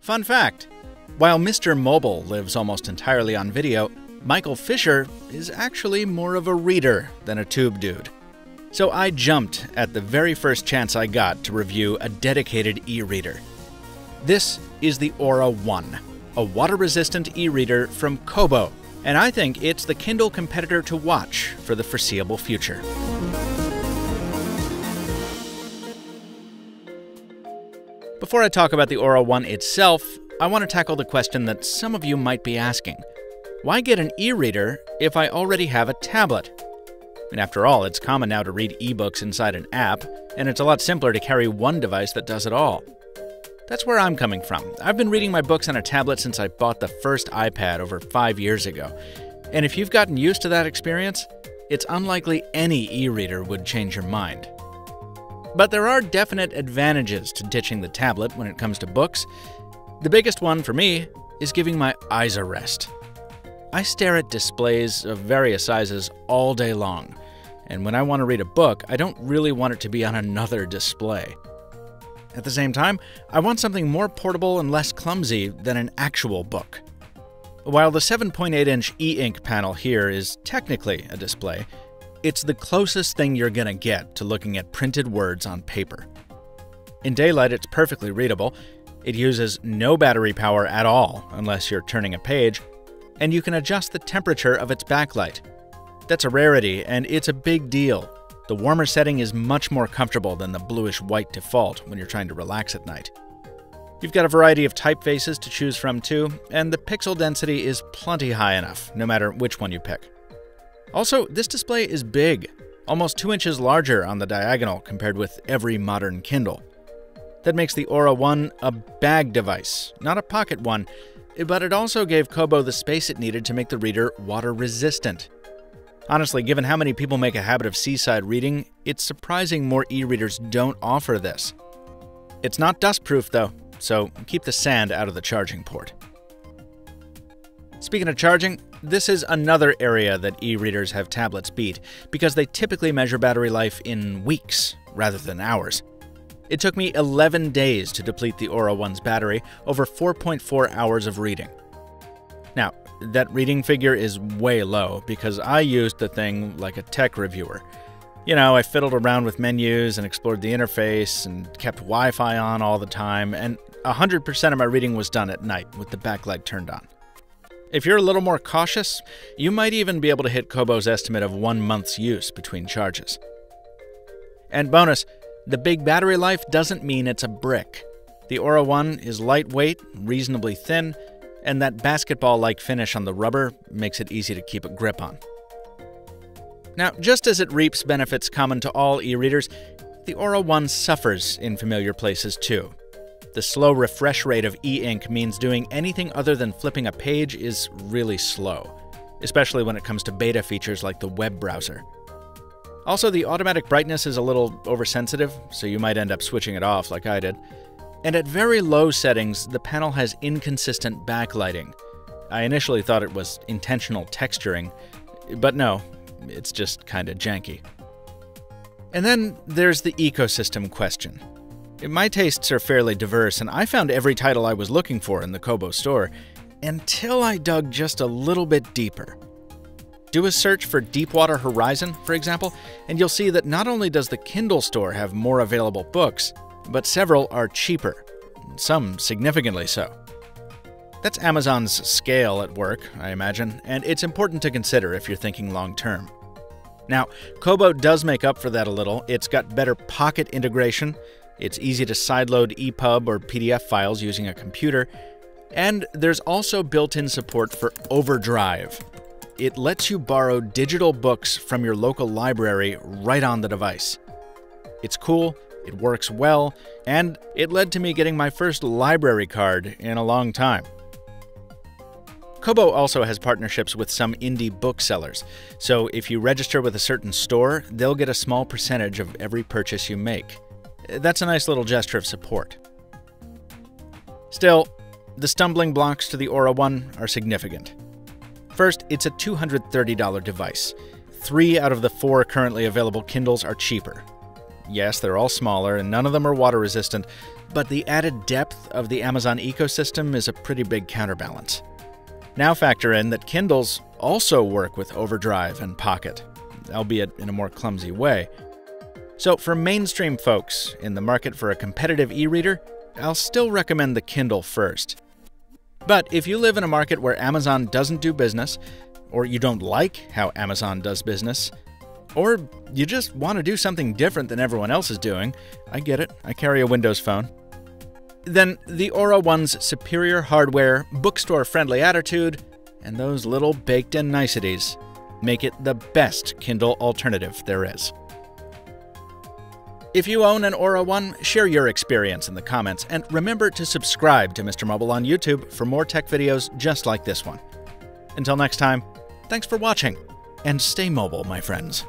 Fun fact, while MrMobile lives almost entirely on video, Michael Fisher is actually more of a reader than a tube dude. So I jumped at the very first chance I got to review a dedicated e-reader. This is the Aura One, a water-resistant e-reader from Kobo, and I think it's the Kindle competitor to watch for the foreseeable future. Before I talk about the Aura One itself, I want to tackle the question that some of you might be asking. Why get an e-reader if I already have a tablet? And after all, it's common now to read ebooks inside an app, and it's a lot simpler to carry one device that does it all. That's where I'm coming from. I've been reading my books on a tablet since I bought the first iPad over 5 years ago. And if you've gotten used to that experience, it's unlikely any e-reader would change your mind. But there are definite advantages to ditching the tablet when it comes to books. The biggest one for me is giving my eyes a rest. I stare at displays of various sizes all day long, and when I want to read a book, I don't really want it to be on another display. At the same time, I want something more portable and less clumsy than an actual book. While the 7.8-inch e-ink panel here is technically a display, it's the closest thing you're gonna get to looking at printed words on paper. In daylight, it's perfectly readable. It uses no battery power at all, unless you're turning a page, and you can adjust the temperature of its backlight. That's a rarity, and it's a big deal. The warmer setting is much more comfortable than the bluish-white default when you're trying to relax at night. You've got a variety of typefaces to choose from too, and the pixel density is plenty high enough, no matter which one you pick. Also, this display is big, almost 2 inches larger on the diagonal compared with every modern Kindle. That makes the Aura One a bag device, not a pocket one, but it also gave Kobo the space it needed to make the reader water-resistant. Honestly, given how many people make a habit of seaside reading, it's surprising more e-readers don't offer this. It's not dustproof though, so keep the sand out of the charging port. Speaking of charging, this is another area that e-readers have tablets beat, because they typically measure battery life in weeks rather than hours. It took me 11 days to deplete the Aura One's battery over 4.4 hours of reading. Now, that reading figure is way low because I used the thing like a tech reviewer. You know, I fiddled around with menus and explored the interface and kept Wi-Fi on all the time, and 100% of my reading was done at night with the backlight turned on. If you're a little more cautious, you might even be able to hit Kobo's estimate of 1 month's use between charges. And bonus, the big battery life doesn't mean it's a brick. The Aura One is lightweight, reasonably thin, and that basketball-like finish on the rubber makes it easy to keep a grip on. Now, just as it reaps benefits common to all e-readers, the Aura One suffers in familiar places too. The slow refresh rate of e-ink means doing anything other than flipping a page is really slow, especially when it comes to beta features like the web browser. Also, the automatic brightness is a little oversensitive, so you might end up switching it off like I did. And at very low settings, the panel has inconsistent backlighting. I initially thought it was intentional texturing, but no, it's just kinda janky. And then there's the ecosystem question. My tastes are fairly diverse, and I found every title I was looking for in the Kobo store, until I dug just a little bit deeper. Do a search for Deepwater Horizon, for example, and you'll see that not only does the Kindle store have more available books, but several are cheaper, some significantly so. That's Amazon's scale at work, I imagine, and it's important to consider if you're thinking long-term. Now, Kobo does make up for that a little. It's got better Pocket integration, it's easy to sideload EPUB or PDF files using a computer, and there's also built-in support for Overdrive. It lets you borrow digital books from your local library right on the device. It's cool, it works well, and it led to me getting my first library card in a long time. Kobo also has partnerships with some indie booksellers, so if you register with a certain store, they'll get a small percentage of every purchase you make. That's a nice little gesture of support. Still, the stumbling blocks to the Aura One are significant. First, it's a $230 device. 3 out of the 4 currently available Kindles are cheaper. Yes, they're all smaller, and none of them are water resistant, but the added depth of the Amazon ecosystem is a pretty big counterbalance. Now factor in that Kindles also work with Overdrive and Pocket, albeit in a more clumsy way. So for mainstream folks in the market for a competitive e-reader, I'll still recommend the Kindle first. But if you live in a market where Amazon doesn't do business, or you don't like how Amazon does business, or you just want to do something different than everyone else is doing, I get it, I carry a Windows phone, then the Aura One's superior hardware, bookstore-friendly attitude, and those little baked-in niceties make it the best Kindle alternative there is. If you own an Aura One, share your experience in the comments, and remember to subscribe to MrMobile on YouTube for more tech videos just like this one. Until next time, thanks for watching, and stay mobile, my friends.